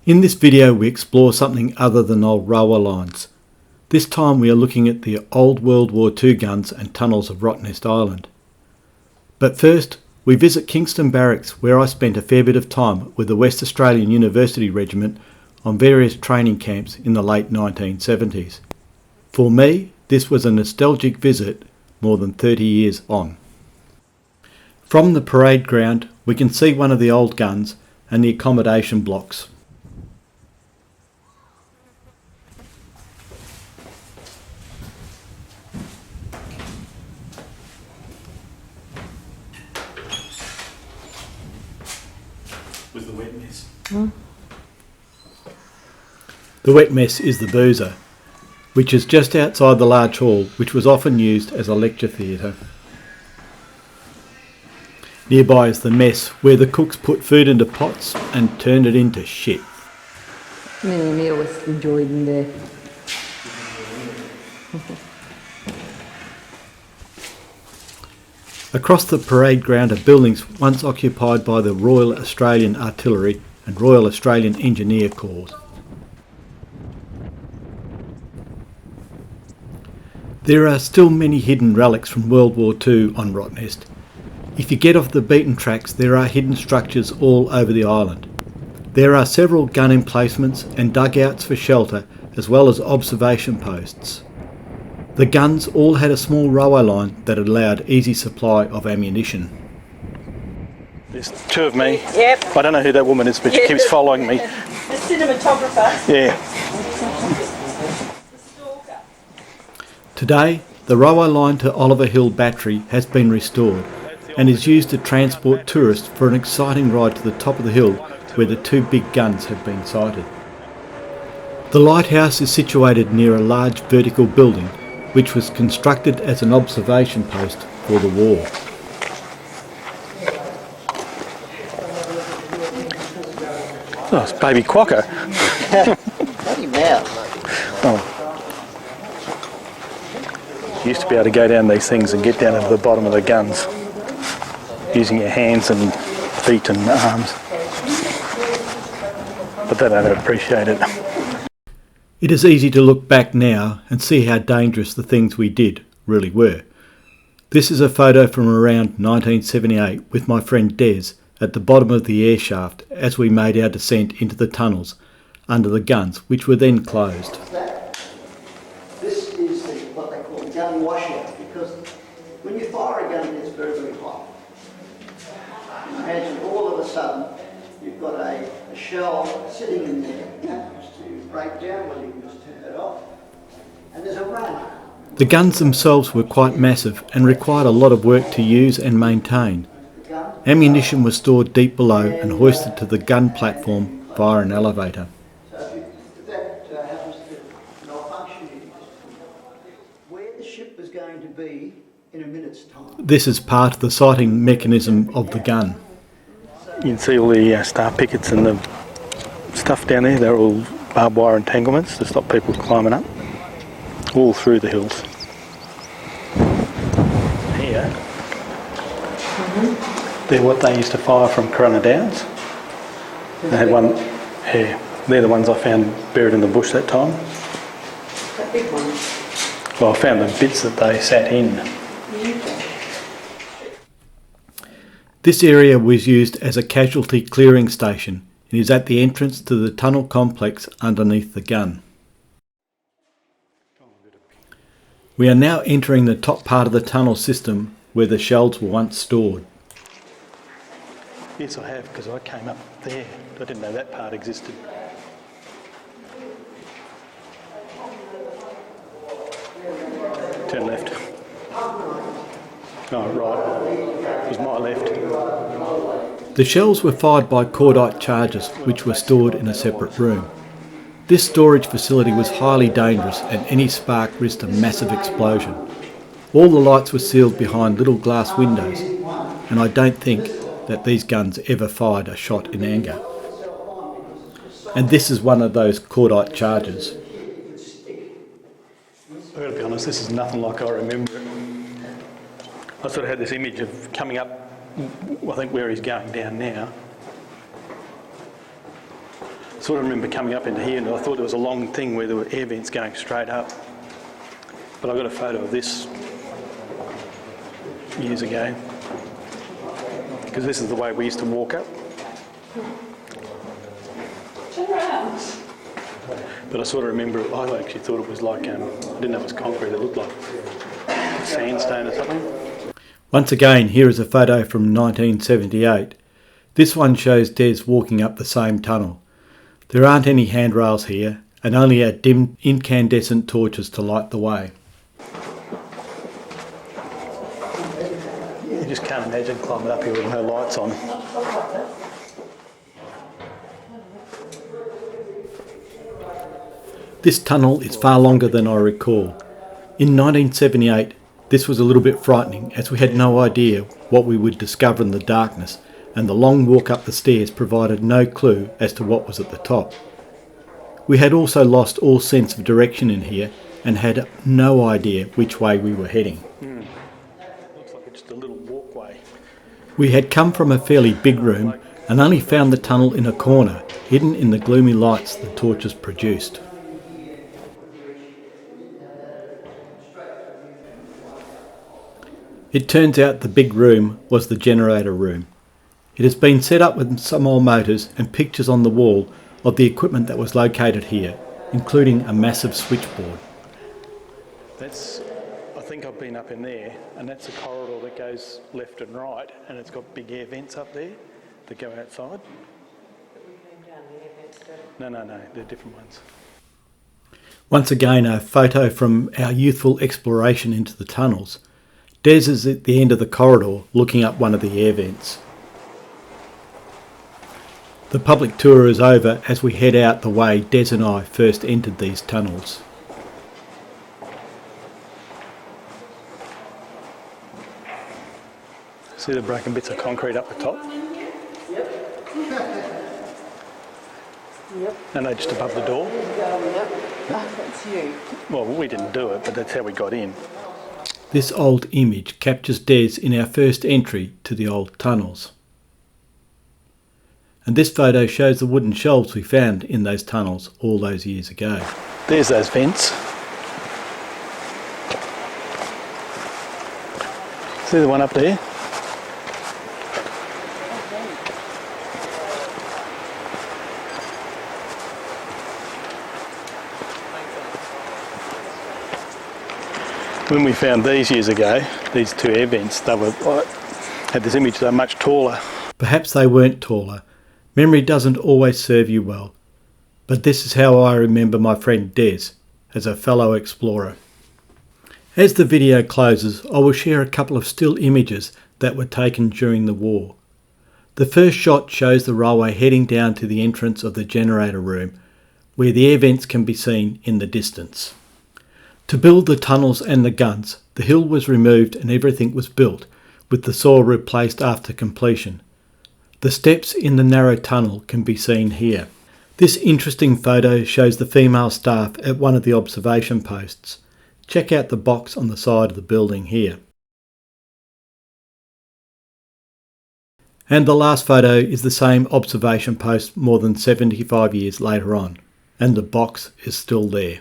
In this video we explore something other than old railway lines. This time we are looking at the old World War II guns and tunnels of Rottnest Island. But first we visit Kingston Barracks, where I spent a fair bit of time with the West Australian University Regiment on various training camps in the late 1970s. For me, this was a nostalgic visit more than 30 years on. From the parade ground we can see one of the old guns and the accommodation blocks. Was the wet mess. The wet mess is the boozer, which is just outside the large hall, which was often used as a lecture theatre. Nearby is the mess, where the cooks put food into pots and turned it into shit. Many a meal was enjoyed in there. Across the parade ground are buildings once occupied by the Royal Australian Artillery and Royal Australian Engineer Corps. There are still many hidden relics from World War II on Rottnest. If you get off the beaten tracks, there are hidden structures all over the island. There are several gun emplacements and dugouts for shelter, as well as observation posts. The guns all had a small railway line that allowed easy supply of ammunition. There's two of me. Yep. I don't know who that woman is, but she keeps following me. The cinematographer. Yeah. Today, the railway line to Oliver Hill Battery has been restored and is used to transport tourists for an exciting ride to the top of the hill where the two big guns have been sighted. The lighthouse is situated near a large vertical building which was constructed as an observation post for the war. Oh, it's baby quokka. Bloody mouth. Oh. You used to be able to go down these things and get down to the bottom of the guns using your hands and feet and arms. But they don't appreciate it. It is easy to look back now and see how dangerous the things we did really were. This is a photo from around 1978 with my friend Des at the bottom of the air shaft as we made our descent into the tunnels under the guns, which were then closed. This is what they call gun washout, because when you fire a gun it's very, very hot. Imagine all of a sudden you've got a shell sitting in there to break down, well you can just turn it off, and there's a run. The guns themselves were quite massive and required a lot of work to use and maintain. Ammunition was stored deep below and hoisted to the gun platform via an elevator. So if that happens to malfunction, where the ship is going to be in a minute's time. This is part of the sighting mechanism of the gun. You can see all the star pickets and the stuff down there. They're all barbed wire entanglements to stop people climbing up, all through the hills. Here, they're what they used to fire from Corunna Downs. They had one here. They're the ones I found buried in the bush that time. That big one. Well, I found the bits that they sat in. This area was used as a casualty clearing station and is at the entrance to the tunnel complex underneath the gun. We are now entering the top part of the tunnel system where the shells were once stored. Yes, I have, because I came up there. I didn't know that part existed. Turn left. Oh, right. It was my left. The shells were fired by cordite charges, which were stored in a separate room. This storage facility was highly dangerous and any spark risked a massive explosion. All the lights were sealed behind little glass windows, and I don't think that these guns ever fired a shot in anger. And this is one of those cordite charges. I've got to be honest, this is nothing like I remember it. I sort of had this image of coming up, I think where he's going down now. sort of remember coming up into here and I thought there was a long thing where there were air vents going straight up. But I got a photo of this years ago, because this is the way we used to walk up. But I sort of remember, I actually thought it was like, I didn't know it was concrete, it looked like sandstone or something. Once again, here is a photo from 1978. This one shows Des walking up the same tunnel. There aren't any handrails here, and only our dim incandescent torches to light the way. You just can't imagine climbing up here with no lights on. This tunnel is far longer than I recall. In 1978, this was a little bit frightening as we had no idea what we would discover in the darkness, and the long walk up the stairs provided no clue as to what was at the top. We had also lost all sense of direction in here and had no idea which way we were heading. Looks like it's just a little walkway. We had come from a fairly big room and only found the tunnel in a corner, hidden in the gloomy lights the torches produced. It turns out the big room was the generator room. It has been set up with some old motors and pictures on the wall of the equipment that was located here, including a massive switchboard. I think I've been up in there, and that's a corridor that goes left and right, and it's got big air vents up there that go outside. No, they're different ones. Once again, a photo from our youthful exploration into the tunnels. Des is at the end of the corridor looking up one of the air vents. The public tour is over as we head out the way Des and I first entered these tunnels. See the broken bits of concrete up the top? Yep. And they're just above the door? Yep. That's you. Well, we didn't do it, but that's how we got in. This old image captures Des in our first entry to the old tunnels. And this photo shows the wooden shelves we found in those tunnels all those years ago. There's those vents. See the one up there? When we found these years ago, these two air vents, they had this image, they were much taller. Perhaps they weren't taller. Memory doesn't always serve you well. But this is how I remember my friend Des, as a fellow explorer. As the video closes, I will share a couple of still images that were taken during the war. The first shot shows the railway heading down to the entrance of the generator room, where the air vents can be seen in the distance. To build the tunnels and the guns, the hill was removed and everything was built, with the soil replaced after completion. The steps in the narrow tunnel can be seen here. This interesting photo shows the female staff at one of the observation posts. Check out the box on the side of the building here. And the last photo is the same observation post more than 75 years later on, and the box is still there.